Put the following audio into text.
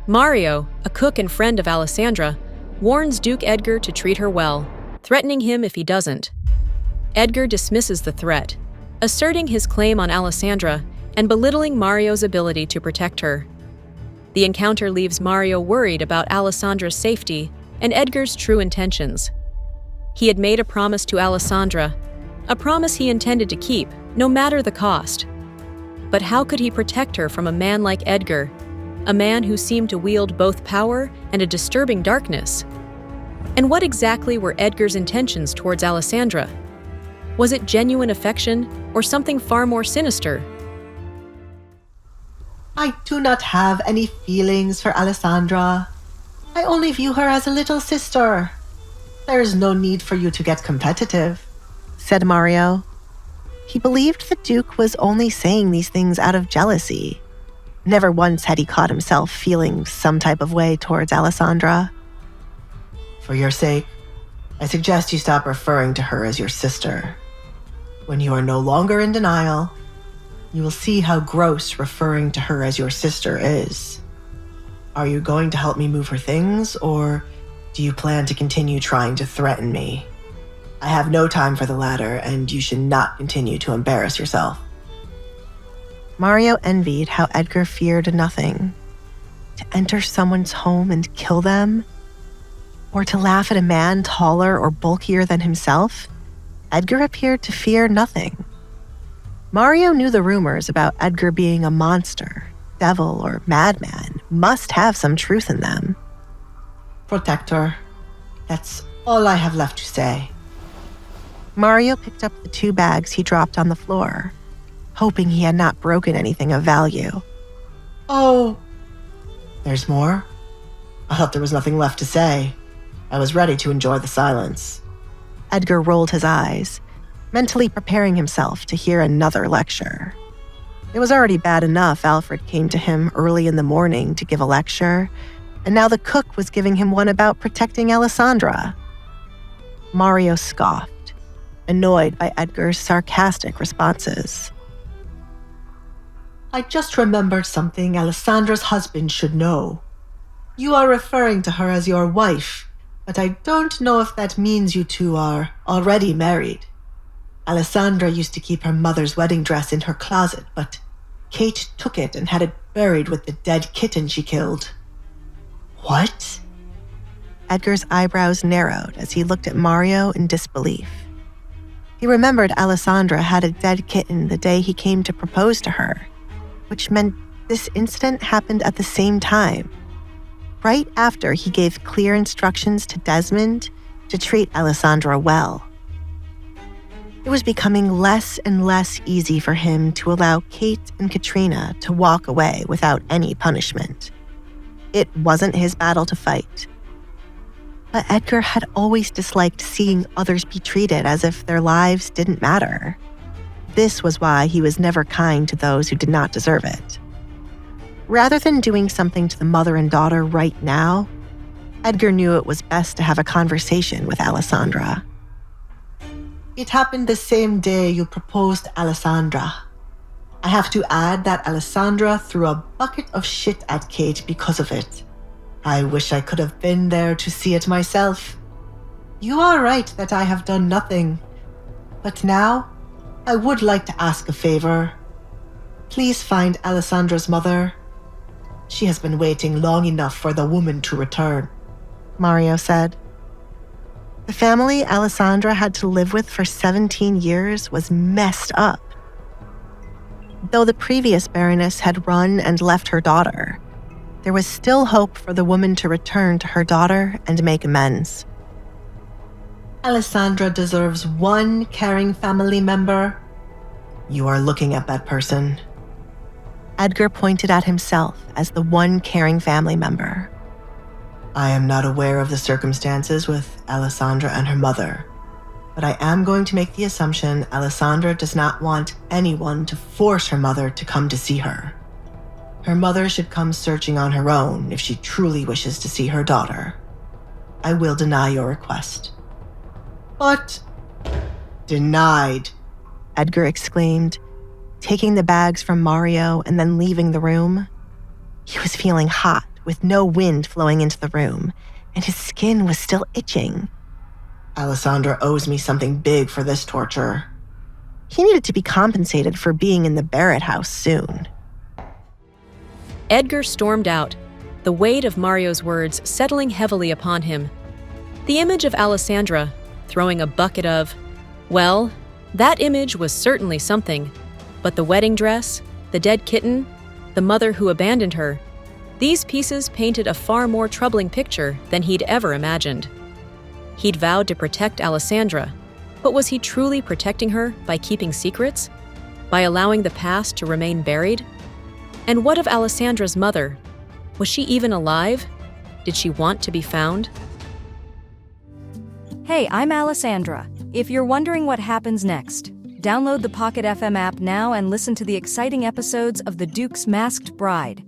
Mario, a cook and friend of Alessandra, warns Duke Edgar to treat her well, threatening him if he doesn't. Edgar dismisses the threat, asserting his claim on Alessandra and belittling Mario's ability to protect her. The encounter leaves Mario worried about Alessandra's safety and Edgar's true intentions. He had made a promise to Alessandra, a promise he intended to keep, no matter the cost. But how could he protect her from a man like Edgar, a man who seemed to wield both power and a disturbing darkness? And what exactly were Edgar's intentions towards Alessandra? Was it genuine affection or something far more sinister? I do not have any feelings for Alessandra. I only view her as a little sister. There is no need for you to get competitive, said Mario. He believed the Duke was only saying these things out of jealousy. Never once had he caught himself feeling some type of way towards Alessandra. For your sake, I suggest you stop referring to her as your sister. When you are no longer in denial, you will see how gross referring to her as your sister is. Are you going to help me move her things, or do you plan to continue trying to threaten me? I have no time for the latter, and you should not continue to embarrass yourself. Mario envied how Edgar feared nothing. To enter someone's home and kill them? Or to laugh at a man taller or bulkier than himself? Edgar appeared to fear nothing. Mario knew the rumors about Edgar being a monster, devil, or madman must have some truth in them. Protector. That's all I have left to say. Mario picked up the 2 bags he dropped on the floor, hoping he had not broken anything of value. Oh, there's more? I thought there was nothing left to say. I was ready to enjoy the silence. Edgar rolled his eyes, mentally preparing himself to hear another lecture. It was already bad enough Alfred came to him early in the morning to give a lecture, and now the cook was giving him one about protecting Alessandra. Mario scoffed, annoyed by Edgar's sarcastic responses. I just remembered something Alessandra's husband should know. You are referring to her as your wife, but I don't know if that means you two are already married. Alessandra used to keep her mother's wedding dress in her closet, but Kate took it and had it buried with the dead kitten she killed. What? Edgar's eyebrows narrowed as he looked at Mario in disbelief. He remembered Alessandra had a dead kitten the day he came to propose to her, which meant this incident happened at the same time, right after he gave clear instructions to Desmond to treat Alessandra well. It was becoming less and less easy for him to allow Kate and Katrina to walk away without any punishment. It wasn't his battle to fight. But Edgar had always disliked seeing others be treated as if their lives didn't matter. This was why he was never kind to those who did not deserve it. Rather than doing something to the mother and daughter right now, Edgar knew it was best to have a conversation with Alessandra. It happened the same day you proposed to Alessandra. I have to add that Alessandra threw a bucket of shit at Kate because of it. I wish I could have been there to see it myself. You are right that I have done nothing. But now, I would like to ask a favor. Please find Alessandra's mother. She has been waiting long enough for the woman to return, Mario said. The family Alessandra had to live with for 17 years was messed up. Though the previous Baroness had run and left her daughter, there was still hope for the woman to return to her daughter and make amends. Alessandra deserves one caring family member. You are looking at that person. Edgar pointed at himself as the one caring family member. I am not aware of the circumstances with Alessandra and her mother, but I am going to make the assumption Alessandra does not want anyone to force her mother to come to see her. Her mother should come searching on her own if she truly wishes to see her daughter. I will deny your request. But denied, Edgar exclaimed, taking the bags from Mario and then leaving the room. He was feeling hot with no wind flowing into the room, and his skin was still itching. Alessandra owes me something big for this torture. He needed to be compensated for being in the Barrett house soon. Edgar stormed out, the weight of Mario's words settling heavily upon him. The image of Alessandra, throwing a bucket of, well, that image was certainly something, but the wedding dress, the dead kitten, the mother who abandoned her, these pieces painted a far more troubling picture than he'd ever imagined. He'd vowed to protect Alessandra, but was he truly protecting her by keeping secrets? By allowing the past to remain buried? And what of Alessandra's mother? Was she even alive? Did she want to be found? Hey, I'm Alessandra. If you're wondering what happens next, download the Pocket FM app now and listen to the exciting episodes of The Duke's Masked Bride.